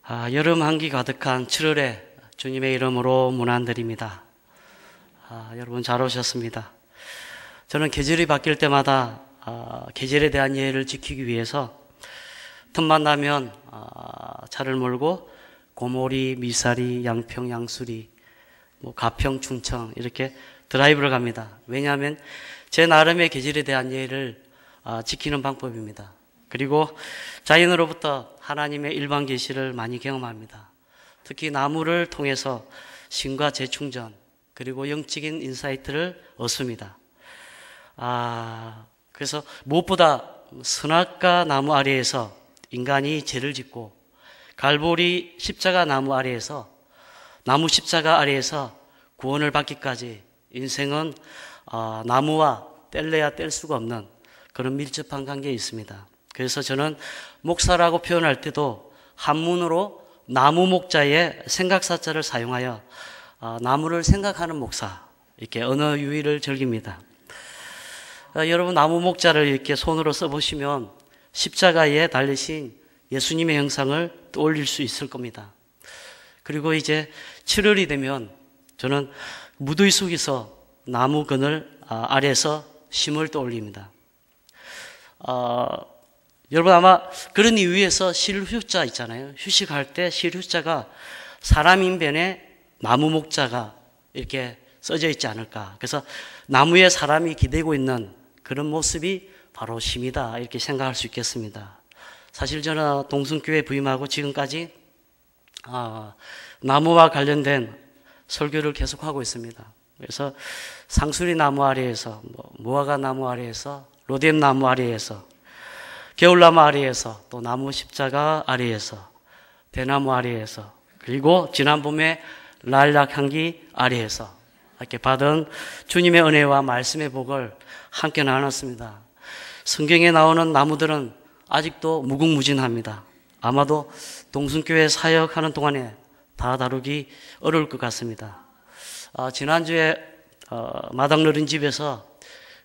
여름 한기 가득한 7월에 주님의 이름으로 문안드립니다. 여러분 잘 오셨습니다. 저는 계절이 바뀔 때마다 계절에 대한 예의를 지키기 위해서 틈만 나면 차를 몰고 고모리, 미사리, 양평, 양수리, 가평, 충청 이렇게 드라이브를 갑니다. 왜냐하면 제 나름의 계절에 대한 예의를 지키는 방법입니다. 그리고 자연으로부터 하나님의 일반 계시를 많이 경험합니다. 특히 나무를 통해서 신과 재충전 그리고 영적인 인사이트를 얻습니다. 그래서 무엇보다 선악과 나무 아래에서 인간이 죄를 짓고 갈보리 십자가 나무 아래에서 나무 십자가 아래에서 구원을 받기까지 인생은 나무와 뗄래야 뗄 수가 없는 그런 밀접한 관계에 있습니다. 그래서 저는 목사라고 표현할 때도 한문으로 나무 목자의 생각사자를 사용하여 나무를 생각하는 목사 이렇게 언어 유희를 즐깁니다. 여러분 나무 목자를 이렇게 손으로 써보시면 십자가에 달리신 예수님의 형상을 떠올릴 수 있을 겁니다. 그리고 이제 7월이 되면 저는 무더위 속에서 나무 그늘 아래에서 심을 떠올립니다. 여러분 아마 그런 이유에서 실휴자 있잖아요. 휴식할 때 실휴자가 사람인변에 나무 목자가 이렇게 써져 있지 않을까. 그래서 나무에 사람이 기대고 있는 그런 모습이 바로 심이다 이렇게 생각할 수 있겠습니다. 사실 저는 동순교회 부임하고 지금까지 나무와 관련된 설교를 계속하고 있습니다. 그래서 상수리 나무 아래에서 무화과 나무 아래에서 로뎀 나무 아래에서 겨울나무 아래에서 또 나무 십자가 아래에서 대나무 아래에서 그리고 지난 봄에 라일락 향기 아래에서 이렇게 받은 주님의 은혜와 말씀의 복을 함께 나눴습니다. 성경에 나오는 나무들은 아직도 무궁무진합니다. 아마도 동순교회 사역하는 동안에 다 다루기 어려울 것 같습니다. 지난주에 마당 어린집에서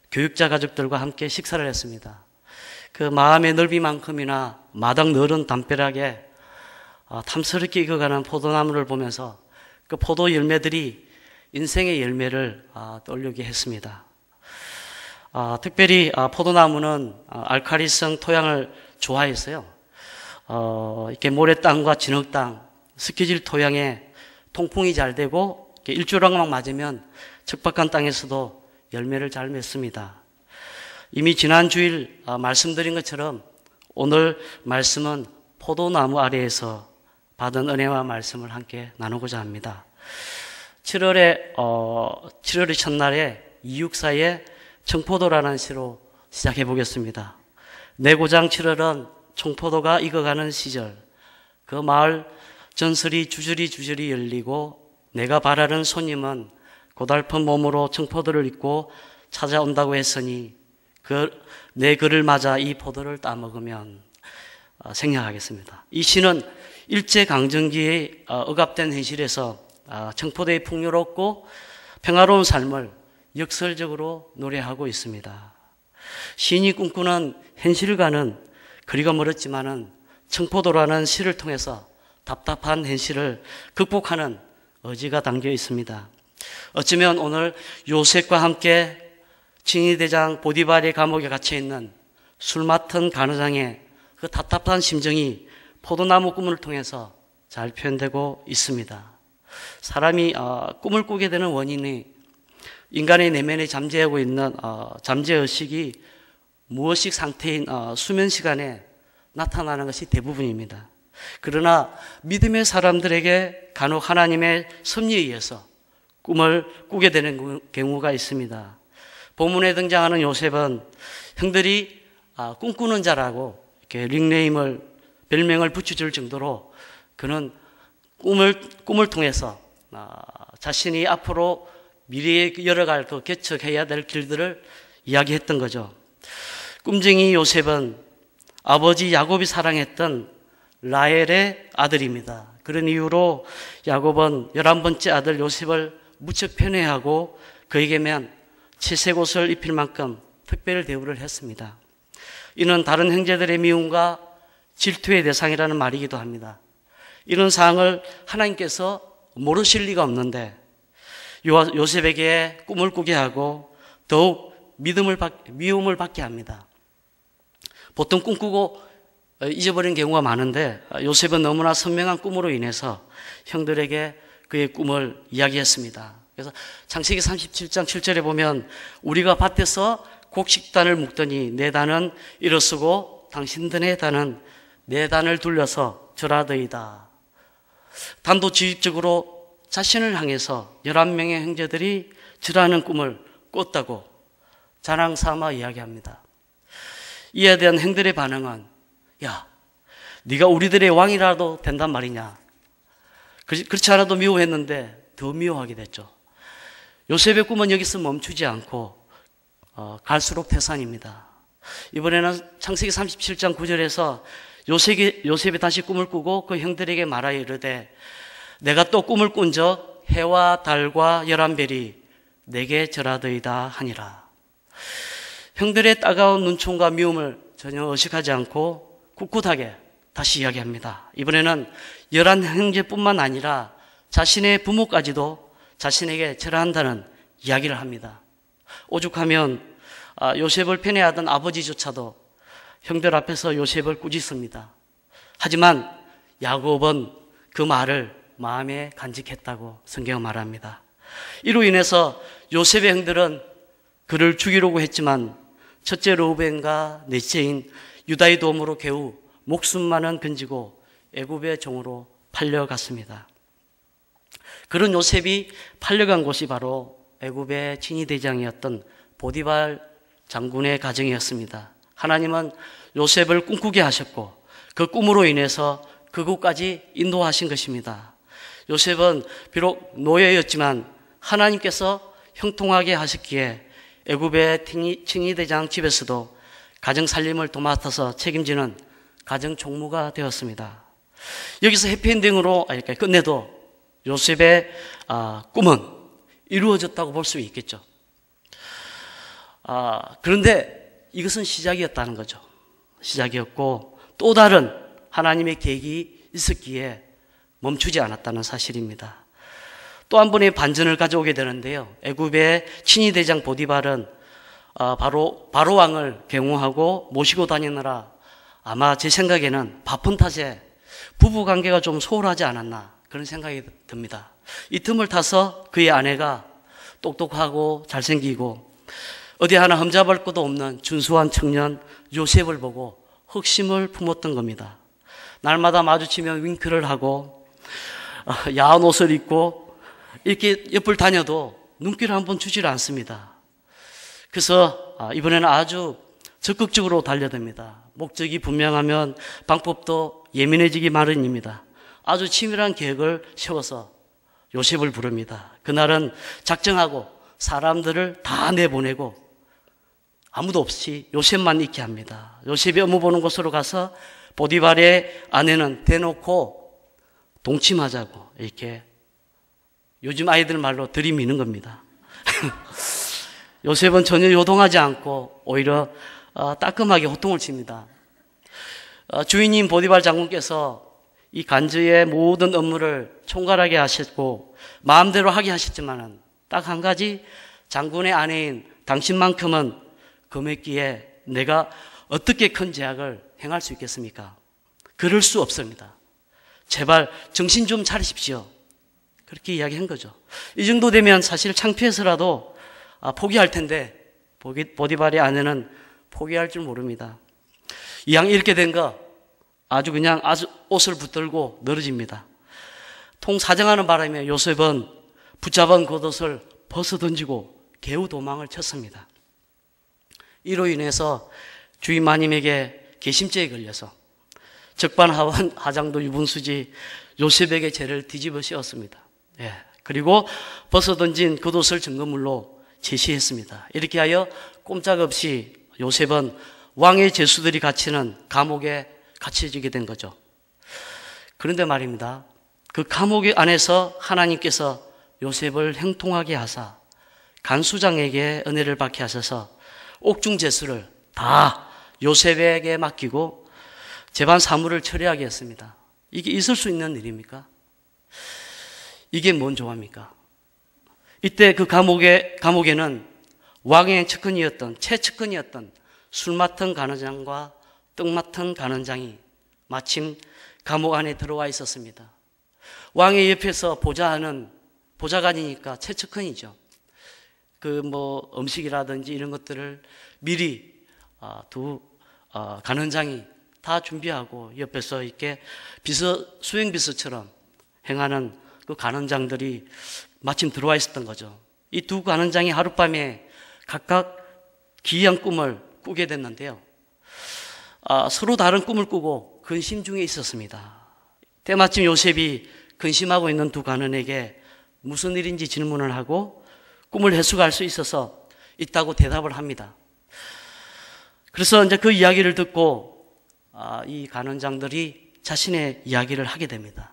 교육자 가족들과 함께 식사를 했습니다. 그 마음의 넓이만큼이나 마당 넓은 담벼락에 탐스럽게 익어가는 포도나무를 보면서 그 포도 열매들이 인생의 열매를 떠올리게 했습니다. 특별히 포도나무는 알칼리성 토양을 좋아해서요. 이렇게 모래땅과 진흙땅, 스키질 토양에 통풍이 잘 되고 일조량만 맞으면 척박한 땅에서도 열매를 잘 맺습니다. 이미 지난 주일 말씀드린 것처럼 오늘 말씀은 포도나무 아래에서 받은 은혜와 말씀을 함께 나누고자 합니다. 7월의 첫날에 264의 청포도라는 시로 시작해 보겠습니다. 내 고장 7월은 청포도가 익어가는 시절, 그 마을 전설이 주저리 열리고 내가 바라는 손님은 고달픈 몸으로 청포도를 입고 찾아온다고 했으니 내 글을 맞아 이 포도를 따먹으면 생략하겠습니다. 이 시는 일제강점기에 억압된 현실에서 청포도의 풍요롭고 평화로운 삶을 역설적으로 노래하고 있습니다. 시인이 꿈꾸는 현실과는 거리가 멀었지만은 청포도라는 시를 통해서 답답한 현실을 극복하는 의지가 담겨 있습니다. 어쩌면 오늘 요셉과 함께 징이대장 보디발의 감옥에 갇혀 있는 술 맡은 간호장의 그 답답한 심정이 포도나무 꿈을 통해서 잘 표현되고 있습니다. 사람이 꿈을 꾸게 되는 원인이 인간의 내면에 잠재하고 있는 잠재의식이 무의식 상태인 수면 시간에 나타나는 것이 대부분입니다. 그러나 믿음의 사람들에게 간혹 하나님의 섭리에 의해서 꿈을 꾸게 되는 경우가 있습니다. 본문에 등장하는 요셉은 형들이 꿈꾸는 자라고 이렇게 별명을 붙여줄 정도로 그는 꿈을 통해서 자신이 앞으로 미래에 열어갈 개척해야 될 길들을 이야기했던 거죠. 꿈쟁이 요셉은 아버지 야곱이 사랑했던 라헬의 아들입니다. 그런 이유로 야곱은 11번째 아들 요셉을 무척 편애하고 그에게만 채색 옷을 입힐 만큼 특별 대우를 했습니다. 이는 다른 형제들의 미움과 질투의 대상이라는 말이기도 합니다. 이런 사항을 하나님께서 모르실 리가 없는데 요셉에게 꿈을 꾸게 하고 더욱 미움을 받게 합니다. 보통 꿈꾸고 잊어버린 경우가 많은데 요셉은 너무나 선명한 꿈으로 인해서 형들에게 그의 꿈을 이야기했습니다. 그래서 창세기 37장 7절에 보면 우리가 밭에서 곡식단을 묶더니 내 단은 일어서고 당신들의 단은 내 단을 둘러서 절하더이다. 단도직입적으로 자신을 향해서 11명의 형제들이 절하는 꿈을 꿨다고 자랑 삼아 이야기합니다. 이에 대한 형들의 반응은 야, 네가 우리들의 왕이라도 된단 말이냐. 그렇지 않아도 미워했는데 더 미워하게 됐죠. 요셉의 꿈은 여기서 멈추지 않고 갈수록 태산입니다. 이번에는 창세기 37장 9절에서 요셉이 다시 꿈을 꾸고 그 형들에게 말하여 이르되 내가 또 꿈을 꾼적 해와 달과 11별이 내게 절하더이다 하니라. 형들의 따가운 눈총과 미움을 전혀 의식하지 않고 꿋꿋하게 다시 이야기합니다. 이번에는 11형제뿐만 아니라 자신의 부모까지도 자신에게 절한다는 이야기를 합니다. 오죽하면 요셉을 편애하던 아버지조차도 형들 앞에서 요셉을 꾸짖습니다. 하지만 야곱은 그 말을 마음에 간직했다고 성경은 말합니다. 이로 인해서 요셉의 형들은 그를 죽이려고 했지만 첫째 르우벤과 넷째인 유다의 도움으로 겨우 목숨만은 건지고 애굽의 종으로 팔려갔습니다. 그런 요셉이 팔려간 곳이 바로 애굽의 친위대장이었던 보디발 장군의 가정이었습니다. 하나님은 요셉을 꿈꾸게 하셨고 그 꿈으로 인해서 그곳까지 인도하신 것입니다. 요셉은 비록 노예였지만 하나님께서 형통하게 하셨기에 애굽의 친위대장 집에서도 가정 살림을 도맡아서 책임지는 가정 총무가 되었습니다. 여기서 해피엔딩으로 이렇게 끝내도 요셉의 꿈은 이루어졌다고 볼 수 있겠죠. 그런데 이것은 시작이었다는 거죠. 시작이었고 또 다른 하나님의 계획이 있었기에 멈추지 않았다는 사실입니다. 또 한 번의 반전을 가져오게 되는데요. 애굽의 친위대장 보디발은 바로 왕을 경호하고 모시고 다니느라 아마 제 생각에는 바쁜 탓에 부부관계가 좀 소홀하지 않았나 그런 생각이 듭니다. 이 틈을 타서 그의 아내가 똑똑하고 잘생기고 어디 하나 흠잡을 것도 없는 준수한 청년 요셉을 보고 흑심을 품었던 겁니다. 날마다 마주치면 윙크를 하고 야한 옷을 입고 이렇게 옆을 다녀도 눈길을 한번 주지를 않습니다. 그래서 이번에는 아주 적극적으로 달려듭니다. 목적이 분명하면 방법도 예민해지기 마련입니다. 아주 치밀한 계획을 세워서 요셉을 부릅니다. 그날은 작정하고 사람들을 다 내보내고 아무도 없이 요셉만 있게 합니다. 요셉이 업무 보는 곳으로 가서 보디발의 아내는 대놓고 동침하자고 이렇게 요즘 아이들 말로 들이미는 겁니다. 요셉은 전혀 요동하지 않고 오히려 따끔하게 호통을 칩니다. 주인인 보디발 장군께서 이 간주의 모든 업무를 총괄하게 하셨고 마음대로 하게 하셨지만은 딱 한 가지 장군의 아내인 당신만큼은 금했기에 내가 어떻게 큰 제약을 행할 수 있겠습니까? 그럴 수 없습니다. 제발 정신 좀 차리십시오. 그렇게 이야기한 거죠. 이 정도 되면 사실 창피해서라도 포기할 텐데 보디발의 아내는 포기할 줄 모릅니다. 이왕 이렇게 된 거 아주 옷을 붙들고 늘어집니다. 통사정하는 바람에 요셉은 붙잡은 겉옷을 벗어던지고 개우 도망을 쳤습니다. 이로 인해서 주인 마님에게 개심죄에 걸려서 적반하원 하장도 유분수지 요셉에게 죄를 뒤집어 씌웠습니다. 그리고 벗어던진 겉옷을 증거물로 제시했습니다. 이렇게 하여 꼼짝없이 요셉은 왕의 죄수들이 갇히는 감옥에 갇혀지게 된 거죠. 그런데 말입니다. 그 감옥 안에서 하나님께서 요셉을 형통하게 하사 간수장에게 은혜를 받게 하셔서 옥중 죄수를 다 요셉에게 맡기고 재반 사무를 처리하게 했습니다. 이게 있을 수 있는 일입니까? 이게 뭔 조합입니까? 이때 그 감옥에는 왕의 측근이었던, 최측근이었던 술 맡은 간원장과 떡 맡은 간원장이 마침 감옥 안에 들어와 있었습니다. 왕의 옆에서 보좌관이니까 최측근이죠. 음식이라든지 이런 것들을 미리 두 간원장이 다 준비하고 옆에서 이렇게 수행비서처럼 행하는 그 간원장들이 마침 들어와 있었던 거죠. 이 두 간원장이 하룻밤에 각각 기이한 꿈을 꾸게 됐는데요. 서로 다른 꿈을 꾸고 근심 중에 있었습니다. 때마침 요셉이 근심하고 있는 두 간원에게 무슨 일인지 질문을 하고 꿈을 해석할 수 있어서 있다고 대답을 합니다. 그래서 이제 그 이야기를 듣고 이 간원장들이 자신의 이야기를 하게 됩니다.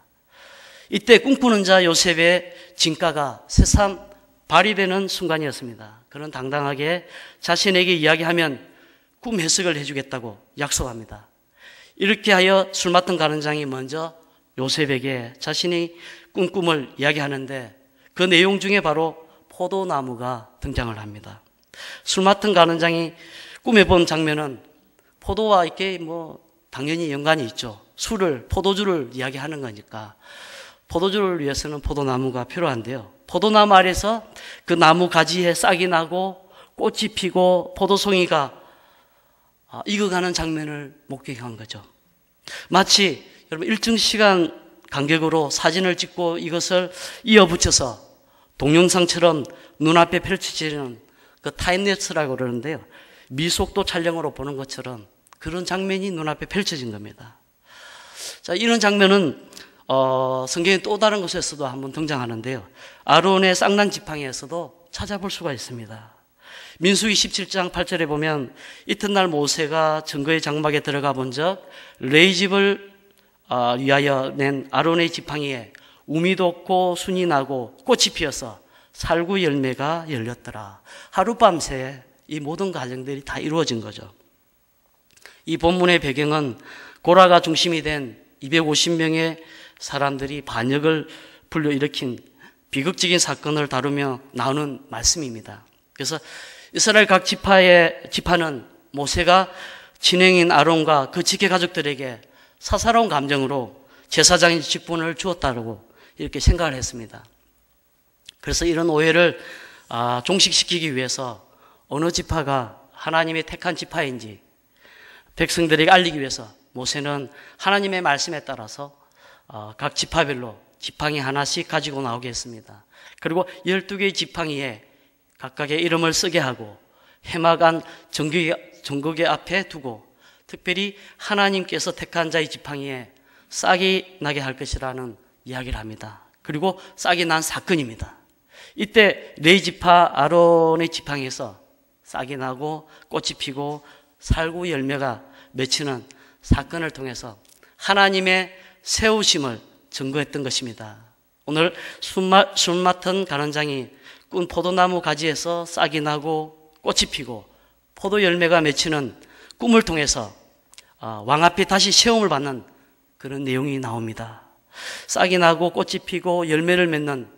이때 꿈꾸는 자 요셉의 진가가 새삼 발휘되는 순간이었습니다. 그는 당당하게 자신에게 이야기하면 꿈 해석을 해주겠다고 약속합니다. 이렇게 하여 술 맡은 간원장이 먼저 요셉에게 자신의 꿈을 이야기하는데 그 내용 중에 바로 포도나무가 등장을 합니다. 술 맡은 간원장이 꿈에 본 장면은 포도와 이렇게 당연히 연관이 있죠. 포도주를 이야기하는 거니까 포도주를 위해서는 포도나무가 필요한데요. 포도나무 아래서 그 나무 가지에 싹이 나고 꽃이 피고 포도송이가 익어가는 장면을 목격한 거죠. 마치 여러분 일정 시간 간격으로 사진을 찍고 이것을 이어붙여서 동영상처럼 눈앞에 펼쳐지는 그 타임랩스라고 그러는데요. 미속도 촬영으로 보는 것처럼 그런 장면이 눈앞에 펼쳐진 겁니다. 자, 이런 장면은 성경의 또 다른 곳에서도 한번 등장하는데요. 아론의 쌍난 지팡이에서도 찾아볼 수가 있습니다. 민수기 17장 8절에 보면 이튿날 모세가 증거의 장막에 들어가 본 적 레이집을 위하여 낸 아론의 지팡이에 우미 돋고 순이 나고 꽃이 피어서 살구 열매가 열렸더라. 하룻밤새 이 모든 과정들이 다 이루어진 거죠. 이 본문의 배경은 고라가 중심이 된 250명의 사람들이 반역을 불러일으킨 비극적인 사건을 다루며 나오는 말씀입니다. 그래서 이스라엘 각 지파는 모세가 진행인 아론과 그 직계 가족들에게 사사로운 감정으로 제사장의 직분을 주었다고 이렇게 생각을 했습니다. 그래서 이런 오해를 종식시키기 위해서 어느 지파가 하나님의 택한 지파인지 백성들에게 알리기 위해서 모세는 하나님의 말씀에 따라서 각 지파별로 지팡이 하나씩 가지고 나오게 했습니다. 그리고 12개의 지팡이에 각각의 이름을 쓰게 하고 해막안 정거기 앞에 두고 특별히 하나님께서 택한 자의 지팡이에 싹이 나게 할 것이라는 이야기를 합니다. 그리고 싹이 난 사건입니다. 이때 레위 지파 아론의 지팡이에서 싹이 나고 꽃이 피고 살구 열매가 맺히는 사건을 통해서 하나님의 세우심을 증거했던 것입니다. 오늘 술 맡은 간원장이 꾼 포도나무 가지에서 싹이 나고 꽃이 피고 포도 열매가 맺히는 꿈을 통해서 왕 앞에 다시 시험을 받는 그런 내용이 나옵니다. 싹이 나고 꽃이 피고 열매를 맺는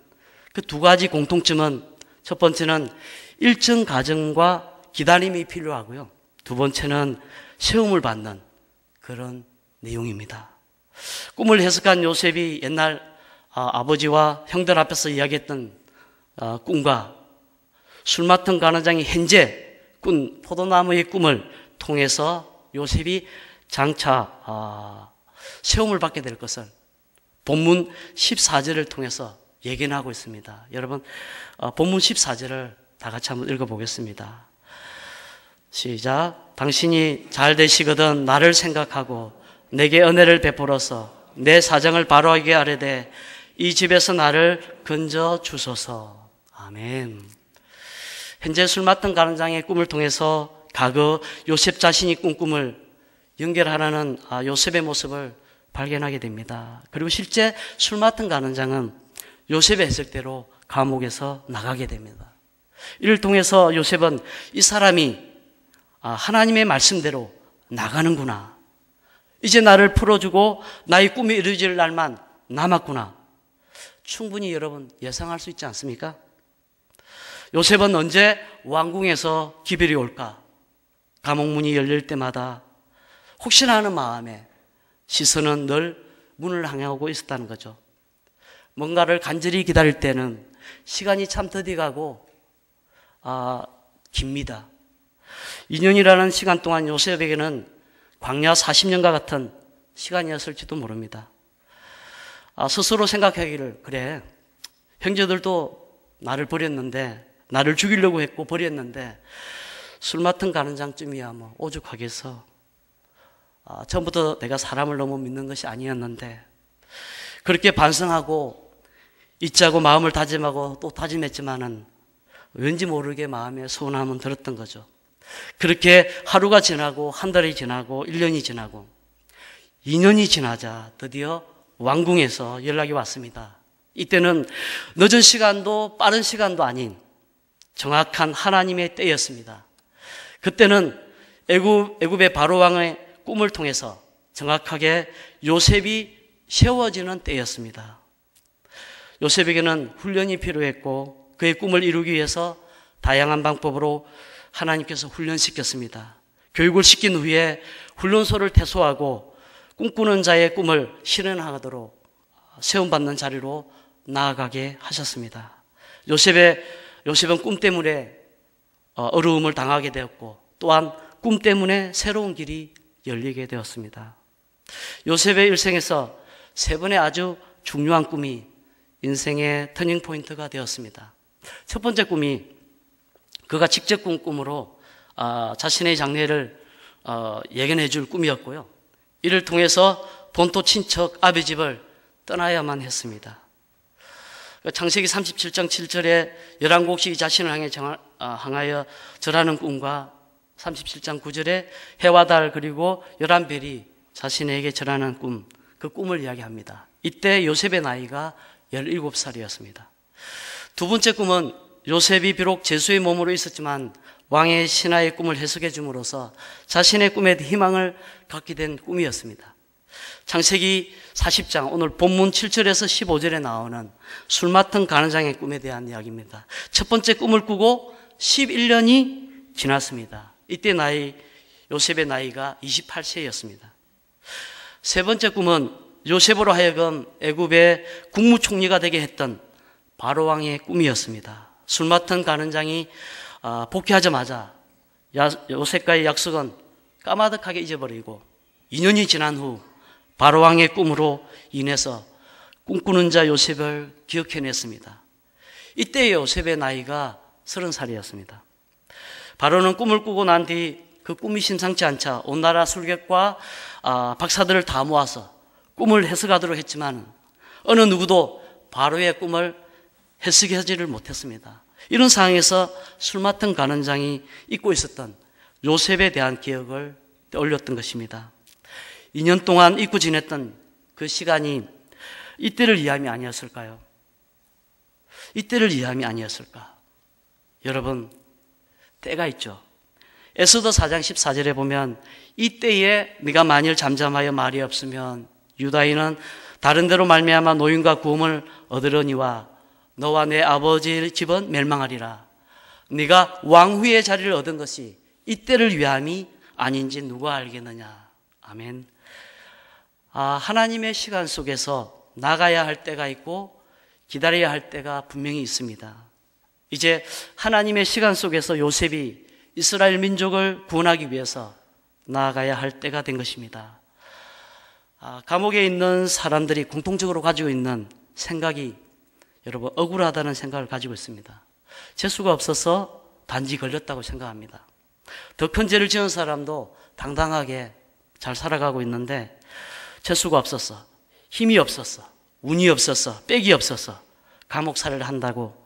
그 두 가지 공통점은 첫 번째는 일정 과정과 기다림이 필요하고요. 두 번째는 시험을 받는 그런 내용입니다. 꿈을 해석한 요셉이 옛날 아버지와 형들 앞에서 이야기했던 꿈과 술 맡은 간원장이 현재 꾼 포도나무의 꿈을 통해서 요셉이 장차 시험을 받게 될 것을 본문 14절을 통해서 예견하고 있습니다. 여러분 본문 14절을 다 같이 한번 읽어보겠습니다. 시작. 당신이 잘 되시거든 나를 생각하고 내게 은혜를 베풀어서 내 사정을 바로하게 하려되 이 집에서 나를 건져 주소서. 아멘. 현재 술 맡은 간원장의 꿈을 통해서 과거 요셉 자신이 꾼 꿈을 연결하라는 요셉의 모습을 발견하게 됩니다. 그리고 실제 술 맡은 간원장은 요셉의 해석대로 감옥에서 나가게 됩니다. 이를 통해서 요셉은 이 사람이 하나님의 말씀대로 나가는구나, 이제 나를 풀어주고 나의 꿈이 이루어질 날만 남았구나. 충분히 여러분 예상할 수 있지 않습니까? 요셉은 언제 왕궁에서 기별이 올까? 감옥문이 열릴 때마다 혹시나 하는 마음에 시선은 늘 문을 향하고 있었다는 거죠. 뭔가를 간절히 기다릴 때는 시간이 참 더디 가고 깁니다. 2년이라는 시간 동안 요셉에게는 광야 40년과 같은 시간이었을지도 모릅니다. 스스로 생각하기를, 그래, 형제들도 나를 버렸는데, 나를 죽이려고 했고 버렸는데 술 맡은 가는 장쯤이야 뭐 오죽하겠어. 처음부터 내가 사람을 너무 믿는 것이 아니었는데, 그렇게 반성하고 잊자고 마음을 다짐하고 또 다짐했지만은 왠지 모르게 마음에 서운함은 들었던 거죠. 그렇게 하루가 지나고 한 달이 지나고 1년이 지나고 2년이 지나자 드디어 왕궁에서 연락이 왔습니다. 이때는 늦은 시간도 빠른 시간도 아닌 정확한 하나님의 때였습니다. 그때는 애굽의 바로왕의 꿈을 통해서 정확하게 요셉이 세워지는 때였습니다. 요셉에게는 훈련이 필요했고 그의 꿈을 이루기 위해서 다양한 방법으로 하나님께서 훈련시켰습니다. 교육을 시킨 후에 훈련소를 퇴소하고 꿈꾸는 자의 꿈을 실현하도록 세움받는 자리로 나아가게 하셨습니다. 요셉은 꿈 때문에 어려움을 당하게 되었고 또한 꿈 때문에 새로운 길이 열리게 되었습니다. 요셉의 일생에서 세 번의 아주 중요한 꿈이 인생의 터닝포인트가 되었습니다. 첫 번째 꿈이 그가 직접 꾼 꿈으로 자신의 장래를 예견해 줄 꿈이었고요. 이를 통해서 본토 친척 아비 집을 떠나야만 했습니다. 창세기 37장 7절에 11곡이 자신을 향하여 절하는 꿈과 37장 9절에 해와 달 그리고 11별이 자신에게 절하는 꿈, 그 꿈을 이야기합니다. 이때 요셉의 나이가 17살이었습니다. 두 번째 꿈은 요셉이 비록 제수의 몸으로 있었지만 왕의 신하의 꿈을 해석해 줌으로써 자신의 꿈에 희망을 갖게 된 꿈이었습니다. 창세기 40장 오늘 본문 7절에서 15절에 나오는 술 맡은 가느장의 꿈에 대한 이야기입니다. 첫 번째 꿈을 꾸고 11년이 지났습니다. 이때 요셉의 나이가 28세였습니다. 세 번째 꿈은 요셉으로 하여금 애굽의 국무총리가 되게 했던 바로왕의 꿈이었습니다. 술 맡은 가느장이 복귀하자마자 요셉과의 약속은 까마득하게 잊어버리고 2년이 지난 후 바로왕의 꿈으로 인해서 꿈꾸는 자 요셉을 기억해냈습니다. 이때 요셉의 나이가 30살이었습니다. 바로는 꿈을 꾸고 난 뒤 그 꿈이 심상치 않자 온 나라 술객과 박사들을 다 모아서 꿈을 해석하도록 했지만 어느 누구도 바로의 꿈을 해석하지를 못했습니다. 이런 상황에서 술 맡은 가느장이 잊고 있었던 요셉에 대한 기억을 떠올렸던 것입니다. 2년 동안 잊고 지냈던 그 시간이 이때를 위함이 아니었을까요? 이때를 위함이 아니었을까? 여러분, 때가 있죠. 에스더 4장 14절에 보면 이때에 네가 만일 잠잠하여 말이 없으면 유다인은 다른 데로 말미암아 노임과 구음을 얻으려니와 너와 내 아버지 집은 멸망하리라. 네가 왕후의 자리를 얻은 것이 이때를 위함이 아닌지 누가 알겠느냐. 아멘. 하나님의 시간 속에서 나가야 할 때가 있고 기다려야 할 때가 분명히 있습니다. 이제 하나님의 시간 속에서 요셉이 이스라엘 민족을 구원하기 위해서 나아가야 할 때가 된 것입니다. 감옥에 있는 사람들이 공통적으로 가지고 있는 생각이 여러분 억울하다는 생각을 가지고 있습니다. 재수가 없어서 단지 걸렸다고 생각합니다. 더 큰 죄를 지은 사람도 당당하게 잘 살아가고 있는데 재수가 없었어, 힘이 없었어, 운이 없었어, 빽이 없었어 감옥살이를 한다고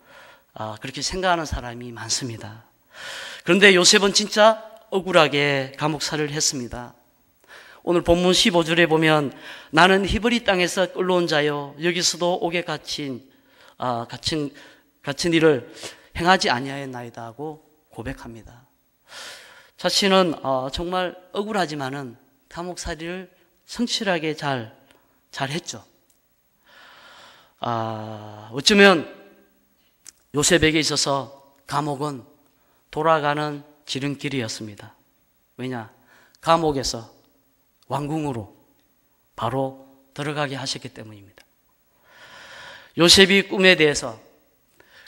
그렇게 생각하는 사람이 많습니다. 그런데 요셉은 진짜 억울하게 감옥살이를 했습니다. 오늘 본문 15절에 보면 나는 히브리 땅에서 끌려온 자요 여기서도 옥에 갇힌 일을 행하지 아니하였나이다 하고 고백합니다. 자신은 정말 억울하지만은 감옥살이를 성실하게 잘 했죠. 어쩌면 요셉에게 있어서 감옥은 돌아가는 지름길이었습니다. 왜냐? 감옥에서 왕궁으로 바로 들어가게 하셨기 때문입니다. 요셉이 꿈에 대해서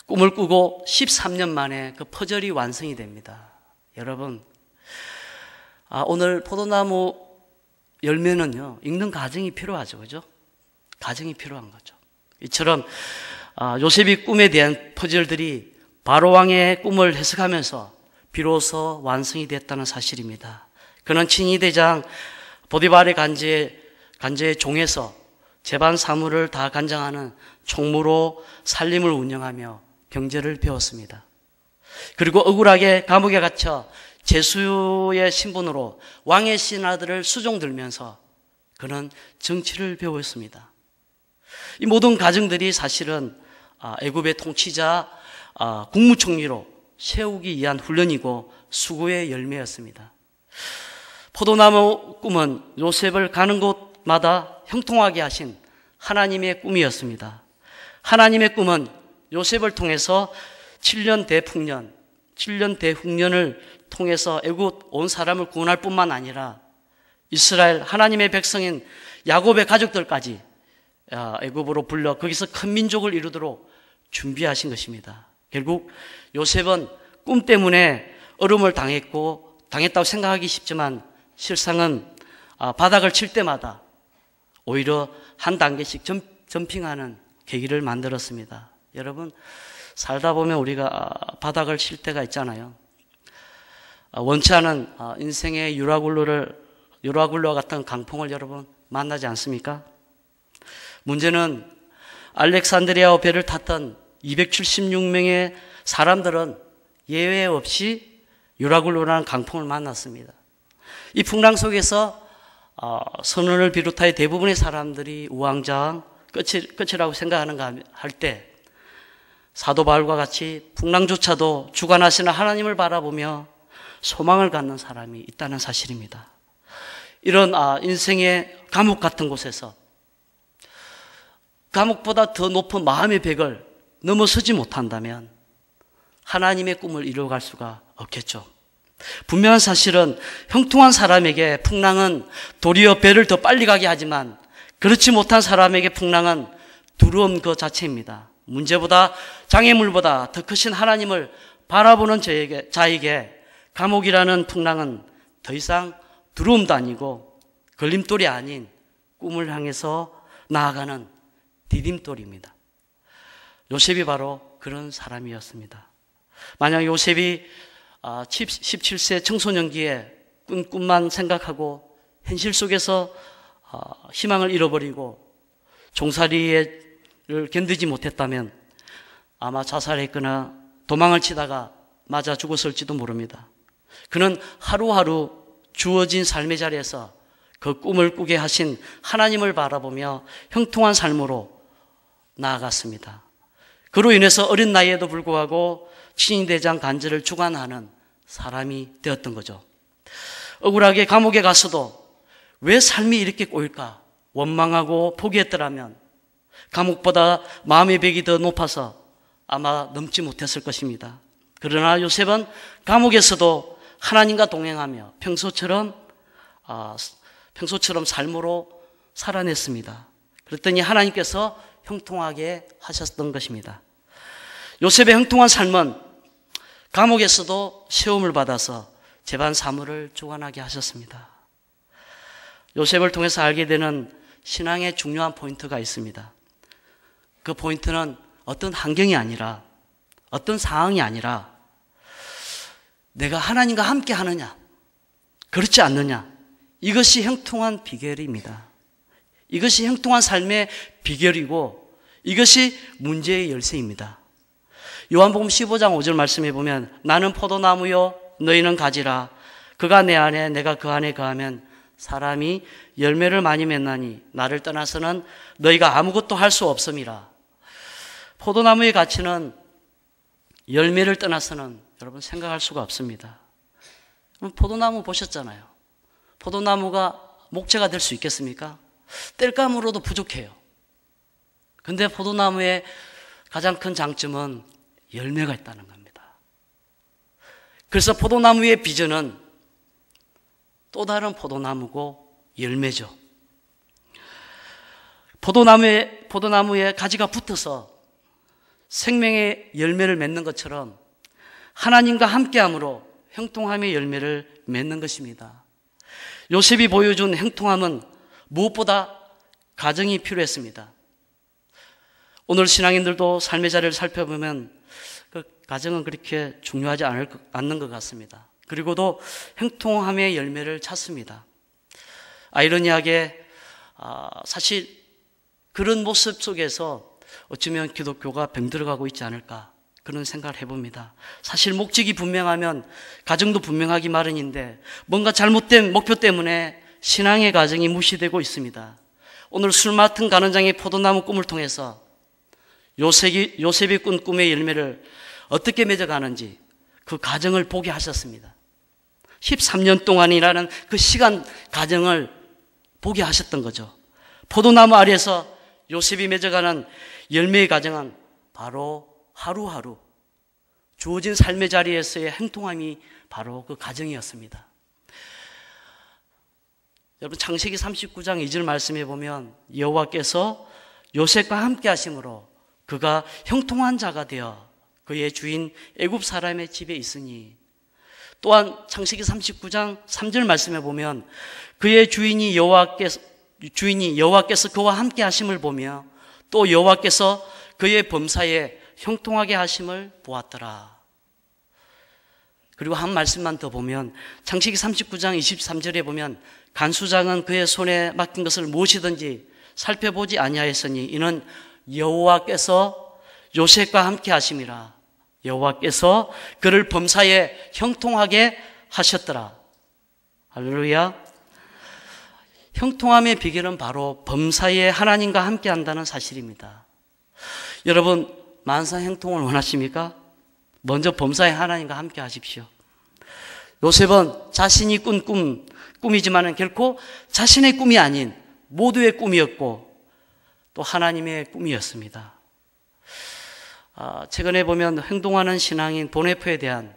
꿈을 꾸고 13년 만에 그 퍼즐이 완성이 됩니다. 여러분, 오늘 포도나무 열매는요, 읽는 과정이 필요하죠. 그죠? 과정이 필요한 거죠. 이처럼 요셉이 꿈에 대한 퍼즐들이 바로왕의 꿈을 해석하면서 비로소 완성이 됐다는 사실입니다. 그는 친위대장 보디발의 간제의 종에서 재반 사무를 다 관장하는 총무로 살림을 운영하며 경제를 배웠습니다. 그리고 억울하게 감옥에 갇혀 제수의 신분으로 왕의 신하들을 수종들면서 그는 정치를 배웠습니다. 이 모든 과정들이 사실은 애굽의 통치자 국무총리로 세우기 위한 훈련이고 수고의 열매였습니다. 포도나무 꿈은 요셉을 가는 곳마다 형통하게 하신 하나님의 꿈이었습니다. 하나님의 꿈은 요셉을 통해서 7년 대흉년을 통해서 애굽 온 사람을 구원할 뿐만 아니라 이스라엘 하나님의 백성인 야곱의 가족들까지 애굽으로 불러 거기서 큰 민족을 이루도록 준비하신 것입니다. 결국 요셉은 꿈 때문에 어려움을 당했다고 생각하기 쉽지만 실상은 바닥을 칠 때마다 오히려 한 단계씩 점핑하는 계기를 만들었습니다. 여러분, 살다 보면 우리가 바닥을 칠 때가 있잖아요. 원치 않은 인생의 유라굴로와 같은 강풍을 여러분 만나지 않습니까? 문제는 알렉산드리아와 배를 탔던 276명의 사람들은 예외 없이 유라굴로라는 강풍을 만났습니다. 이 풍랑 속에서 선원을 비롯하여 대부분의 사람들이 우왕좌왕 끝이라고 생각하는가 할 때 사도 바울과 같이 풍랑조차도 주관하시는 하나님을 바라보며 소망을 갖는 사람이 있다는 사실입니다. 이런 인생의 감옥 같은 곳에서 감옥보다 더 높은 마음의 벽을 넘어서지 못한다면 하나님의 꿈을 이루어갈 수가 없겠죠. 분명한 사실은 형통한 사람에게 풍랑은 도리어 배를 더 빨리 가게 하지만 그렇지 못한 사람에게 풍랑은 두려움 그 자체입니다. 문제보다 장애물보다 더 크신 하나님을 바라보는 자에게 감옥이라는 풍랑은 더 이상 두려움도 아니고 걸림돌이 아닌 꿈을 향해서 나아가는 디딤돌입니다. 요셉이 바로 그런 사람이었습니다. 만약 요셉이 17세 청소년기에 꿈만 생각하고 현실 속에서 희망을 잃어버리고 종살이를 견디지 못했다면 아마 자살했거나 도망을 치다가 맞아 죽었을지도 모릅니다. 그는 하루하루 주어진 삶의 자리에서 그 꿈을 꾸게 하신 하나님을 바라보며 형통한 삶으로 나아갔습니다. 그로 인해서 어린 나이에도 불구하고 친위대장 간제를 주관하는 사람이 되었던 거죠. 억울하게 감옥에 가서도 왜 삶이 이렇게 꼬일까 원망하고 포기했더라면 감옥보다 마음의 벽이 더 높아서 아마 넘지 못했을 것입니다. 그러나 요셉은 감옥에서도 하나님과 동행하며 평소처럼 삶으로 살아냈습니다. 그랬더니 하나님께서 형통하게 하셨던 것입니다. 요셉의 형통한 삶은 감옥에서도 시험을 받아서 재반 사무를 주관하게 하셨습니다. 요셉을 통해서 알게 되는 신앙의 중요한 포인트가 있습니다. 그 포인트는 어떤 환경이 아니라 어떤 상황이 아니라 내가 하나님과 함께 하느냐 그렇지 않느냐 이것이 형통한 비결입니다. 이것이 형통한 삶의 비결이고 이것이 문제의 열쇠입니다. 요한복음 15장 5절 말씀해 보면 나는 포도나무요 너희는 가지라 그가 내 안에 내가 그 안에 거하면 사람이 열매를 많이 맺나니 나를 떠나서는 너희가 아무것도 할 수 없음이라. 포도나무의 가치는 열매를 떠나서는 여러분 생각할 수가 없습니다. 포도나무 보셨잖아요. 포도나무가 목재가 될 수 있겠습니까? 땔감으로도 부족해요. 근데 포도나무의 가장 큰 장점은 열매가 있다는 겁니다. 그래서 포도나무의 비전은 또 다른 포도나무고 열매죠. 포도나무에 가지가 붙어서 생명의 열매를 맺는 것처럼 하나님과 함께함으로 형통함의 열매를 맺는 것입니다. 요셉이 보여준 형통함은 무엇보다 가정이 필요했습니다. 오늘 신앙인들도 삶의 자리를 살펴보면 그 가정은 그렇게 중요하지 않는 것 같습니다. 그리고도 형통함의 열매를 찾습니다. 아이러니하게 사실 그런 모습 속에서 어쩌면 기독교가 병들어가고 있지 않을까 그런 생각을 해봅니다. 사실 목적이 분명하면 가정도 분명하기 마련인데 뭔가 잘못된 목표 때문에 신앙의 가정이 무시되고 있습니다. 오늘 술 맡은 가는장의 포도나무 꿈을 통해서 요셉이 꾼 꿈의 열매를 어떻게 맺어가는지 그 가정을 보게 하셨습니다. 13년 동안이라는 그 시간 가정을 보게 하셨던 거죠. 포도나무 아래에서 요셉이 맺어가는 열매의 가정은 바로 하루하루 주어진 삶의 자리에서의 행통함이 바로 그 가정이었습니다. 여러분 창세기 39장 2절 말씀해 보면 여호와께서 요셉과 함께 하심으로 그가 형통한 자가 되어 그의 주인 애굽 사람의 집에 있으니, 또한 창세기 39장 3절 말씀해 보면 그의 주인이 여호와께서 그와 함께 하심을 보며 또 여호와께서 그의 범사에 형통하게 하심을 보았더라. 그리고 한 말씀만 더 보면 창세기 39장 23절에 보면 간수장은 그의 손에 맡긴 것을 무엇이든지 살펴보지 아니하였으니 이는 여호와께서 요셉과 함께 하심이라. 여호와께서 그를 범사에 형통하게 하셨더라. 할렐루야. 형통함의 비결은 바로 범사에 하나님과 함께 한다는 사실입니다. 여러분 만사 형통을 원하십니까? 먼저 범사에 하나님과 함께 하십시오. 요셉은 자신이 꾼 꿈이지만 결코 자신의 꿈이 아닌 모두의 꿈이었고 또 하나님의 꿈이었습니다. 최근에 보면 행동하는 신앙인 보네포에 대한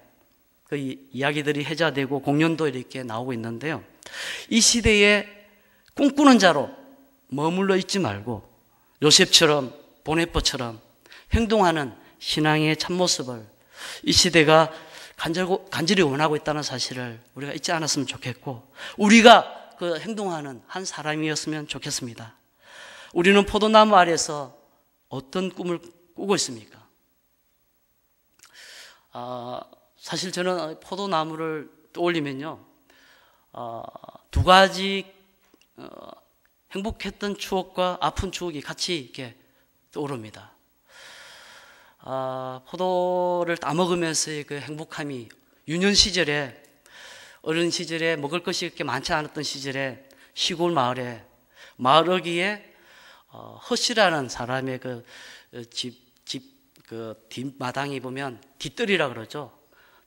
그 이야기들이 회자되고 공연도 이렇게 나오고 있는데요. 이 시대에 꿈꾸는 자로 머물러 있지 말고 요셉처럼 보네포처럼 행동하는 신앙의 참모습을 이 시대가 간절히 원하고 있다는 사실을 우리가 잊지 않았으면 좋겠고, 우리가 그 행동하는 한 사람이었으면 좋겠습니다. 우리는 포도나무 아래서 어떤 꿈을 꾸고 있습니까? 사실 저는 포도나무를 떠올리면요, 두 가지 행복했던 추억과 아픈 추억이 같이 이렇게 떠오릅니다. 포도를 따먹으면서의 그 행복함이 유년 시절에, 어린 시절에 먹을 것이 그렇게 많지 않았던 시절에 시골 마을에 마을어귀에 허씨라는 사람의 그 그 뒷마당이 보면 뒷뜰이라 그러죠.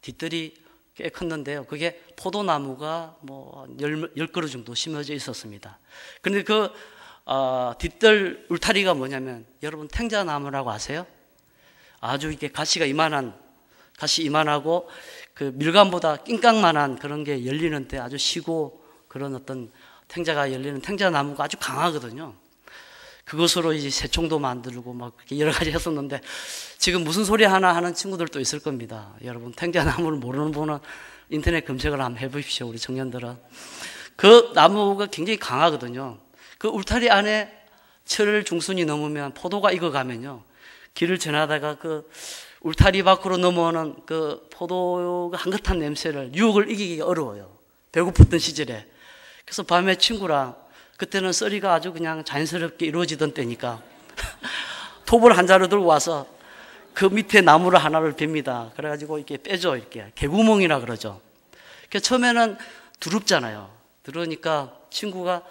뒷뜰이 꽤 컸는데요. 그게 포도나무가 뭐 10그루 정도 심어져 있었습니다. 그런데 그 뒷뜰 울타리가 뭐냐면 여러분 탱자나무라고 아세요? 아주 이렇게 가시 이만하고 그 밀감보다 낑깡만한 그런 게 열리는데 아주 시고 그런 어떤 탱자가 열리는 탱자나무가 아주 강하거든요. 그것으로 이제 새총도 만들고 막 여러 가지 했었는데 지금 무슨 소리 하나 하는 친구들도 있을 겁니다. 여러분 탱자나무를 모르는 분은 인터넷 검색을 한번 해보십시오. 우리 청년들은. 그 나무가 굉장히 강하거든요. 그 울타리 안에 철을 중순이 넘으면 포도가 익어가면요, 길을 지나다가 그 울타리 밖으로 넘어오는 그 포도가 향긋한 냄새를, 유혹을 이기기가 어려워요. 배고팠던 시절에. 그래서 밤에 친구랑, 그때는 썰이가 아주 그냥 자연스럽게 이루어지던 때니까 톱을 한 자루 들고 와서 그 밑에 나무를 하나를 베니다. 그래가지고 이렇게 빼죠. 이렇게 개구멍이라 그러죠. 그러니까 처음에는 두렵잖아요. 들으니까 친구가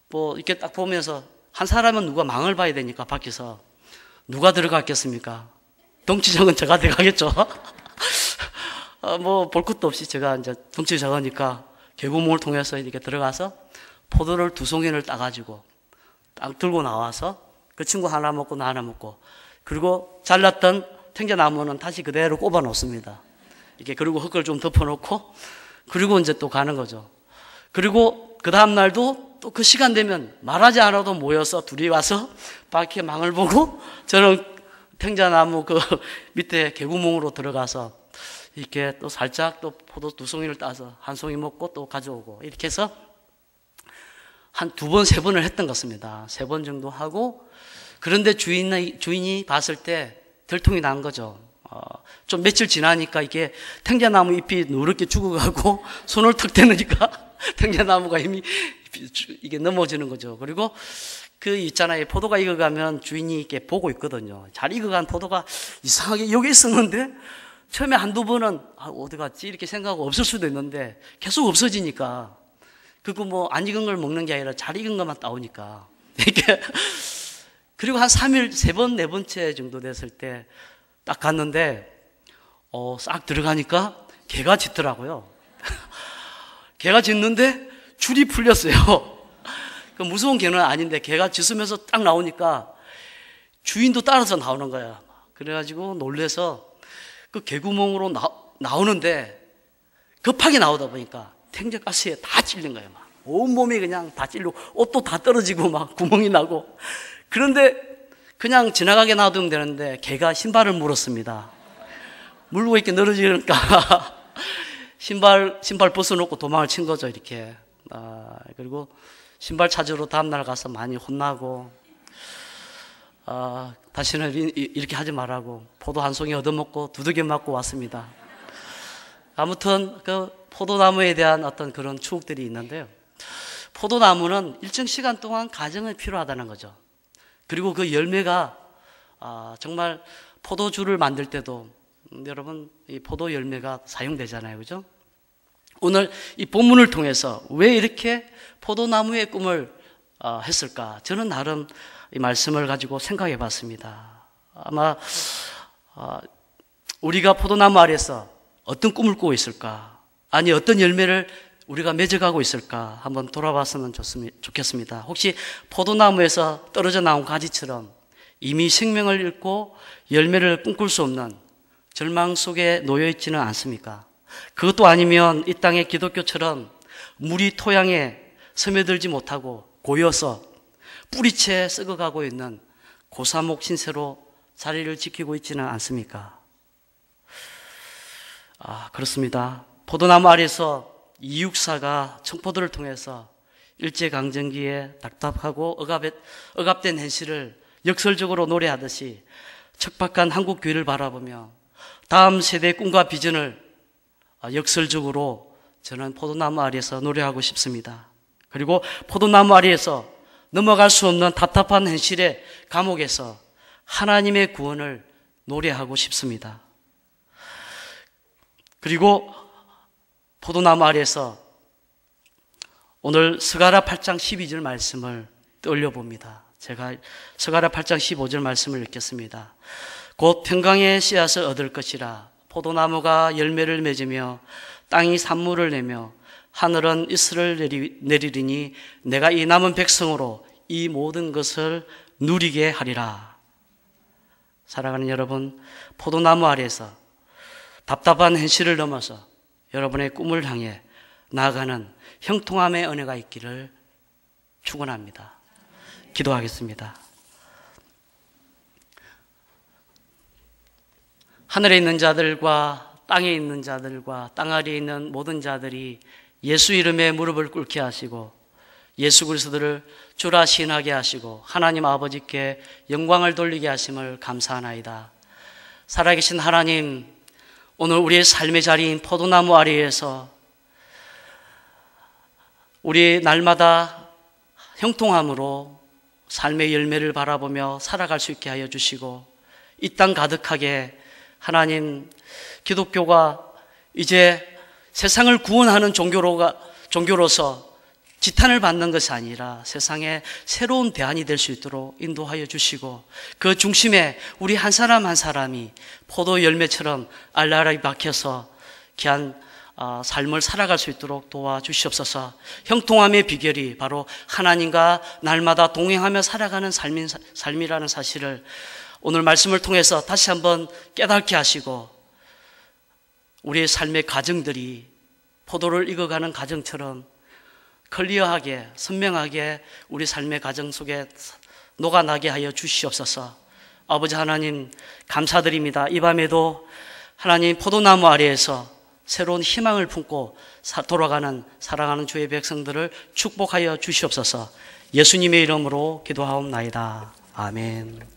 뭐 이렇게 딱 보면서, 한 사람은 누가 망을 봐야 되니까 밖에서 누가 들어갔겠습니까? 덩치장은 제가 들어가겠죠. 뭐 볼 것도 없이 제가 이제 덩치 작으니까 개구멍을 통해서 이렇게 들어가서 포도를 2송이를 따가지고 딱 들고 나와서 그 친구 하나 먹고 나 하나 먹고, 그리고 잘랐던 탱자나무는 다시 그대로 꼽아 놓습니다. 이게 그리고 흙을 좀 덮어놓고, 그리고 이제 또 가는 거죠. 그리고 그 다음날도 또 그 시간 되면 말하지 않아도 모여서 둘이 와서 밖에 망을 보고, 저는 탱자나무 그 밑에 개구멍으로 들어가서 이렇게 또 살짝 또 포도 2송이를 따서 1송이 먹고 또 가져오고, 이렇게 해서 한 2번, 3번을 했던 것 같습니다. 3번 정도 하고, 그런데 주인이 봤을 때 들통이 난 거죠. 좀 며칠 지나니까 이게 탱자나무 잎이 누렇게 죽어가고 손을 턱 대니까 탱자나무가 이미 이게 넘어지는 거죠. 그리고 그 있잖아요. 포도가 익어가면 주인이 이렇게 보고 있거든요. 잘 익어간 포도가 이상하게 여기 있었는데 처음에 1-2번은 어디 갔지? 이렇게 생각하고 없을 수도 있는데 계속 없어지니까, 그거 뭐 안 익은 걸 먹는 게 아니라 잘 익은 것만 따오니까 이렇게. 그리고 한 3일, 3번, 4번째 정도 됐을 때 딱 갔는데 싹 들어가니까 개가 짖더라고요. 개가 짖는데 줄이 풀렸어요. 그 무서운 개는 아닌데 개가 짖으면서 딱 나오니까 주인도 따라서 나오는 거야. 그래가지고 놀래서 그 개구멍으로 나오는데 급하게 나오다 보니까 탱자가스에 다 찔린 거예요. 막 온몸이 그냥 다 찔리고 옷도 다 떨어지고 막 구멍이 나고. 그런데 그냥 지나가게 놔두면 되는데 개가 신발을 물었습니다. 물고 이렇게 늘어지니까 신발 벗어놓고 도망을 친 거죠, 이렇게. 그리고 신발 찾으러 다음날 가서 많이 혼나고, 다시는 이렇게 하지 말라고 포도 1송이 얻어먹고 두들겨 맞고 왔습니다. 아무튼 그 포도나무에 대한 어떤 그런 추억들이 있는데요. 포도나무는 일정 시간 동안 가정이 필요하다는 거죠. 그리고 그 열매가 정말 포도주를 만들 때도 여러분 이 포도 열매가 사용되잖아요, 그죠? 오늘 이 본문을 통해서 왜 이렇게 포도나무의 꿈을 했을까? 저는 나름 이 말씀을 가지고 생각해 봤습니다. 아마 우리가 포도나무 아래에서 어떤 꿈을 꾸고 있을까? 아니 어떤 열매를 우리가 맺어가고 있을까? 한번 돌아봤으면 좋겠습니다. 혹시 포도나무에서 떨어져 나온 가지처럼 이미 생명을 잃고 열매를 꿈꿀 수 없는 절망 속에 놓여 있지는 않습니까? 그것도 아니면 이 땅의 기독교처럼 물이 토양에 스며들지 못하고 고여서 뿌리채 썩어가고 있는 고사목 신세로 자리를 지키고 있지는 않습니까? 그렇습니다. 포도나무 아래에서 이육사가 청포도를 통해서 일제강점기에 답답하고 억압된 현실을 역설적으로 노래하듯이 척박한 한국 교회를 바라보며 다음 세대의 꿈과 비전을 역설적으로 저는 포도나무 아래에서 노래하고 싶습니다. 그리고 포도나무 아래에서 넘어갈 수 없는 답답한 현실의 감옥에서 하나님의 구원을 노래하고 싶습니다. 그리고 포도나무 아래에서 오늘 스가랴 8장 12절 말씀을 떠올려 봅니다. 제가 스가랴 8장 15절 말씀을 읽겠습니다. 곧 평강의 씨앗을 얻을 것이라. 포도나무가 열매를 맺으며 땅이 산물을 내며 하늘은 이슬을 내리리니 내가 이 남은 백성으로 이 모든 것을 누리게 하리라. 사랑하는 여러분, 포도나무 아래에서 답답한 현실을 넘어서 여러분의 꿈을 향해 나아가는 형통함의 은혜가 있기를 축원합니다. 기도하겠습니다. 하늘에 있는 자들과 땅에 있는 자들과 땅 아래에 있는 모든 자들이 예수 이름에 무릎을 꿇게 하시고 예수 그리스도를 주라 시인하게 하시고 하나님 아버지께 영광을 돌리게 하심을 감사하나이다. 살아계신 하나님, 오늘 우리의 삶의 자리인 포도나무 아래에서 우리 날마다 형통함으로 삶의 열매를 바라보며 살아갈 수 있게 하여 주시고 이 땅 가득하게 하나님, 기독교가 이제 세상을 구원하는 종교로서 지탄을 받는 것이 아니라 세상에 새로운 대안이 될 수 있도록 인도하여 주시고 그 중심에 우리 한 사람 한 사람이 포도 열매처럼 알알하게 박혀서 귀한 삶을 살아갈 수 있도록 도와주시옵소서. 형통함의 비결이 바로 하나님과 날마다 동행하며 살아가는 삶이라는 사실을 오늘 말씀을 통해서 다시 한번 깨닫게 하시고, 우리의 삶의 가정들이 포도를 익어가는 가정처럼 클리어하게 선명하게 우리 삶의 가정 속에 녹아나게 하여 주시옵소서. 아버지 하나님 감사드립니다. 이 밤에도 하나님 포도나무 아래에서 새로운 희망을 품고 돌아가는 사랑하는 주의 백성들을 축복하여 주시옵소서. 예수님의 이름으로 기도하옵나이다. 아멘.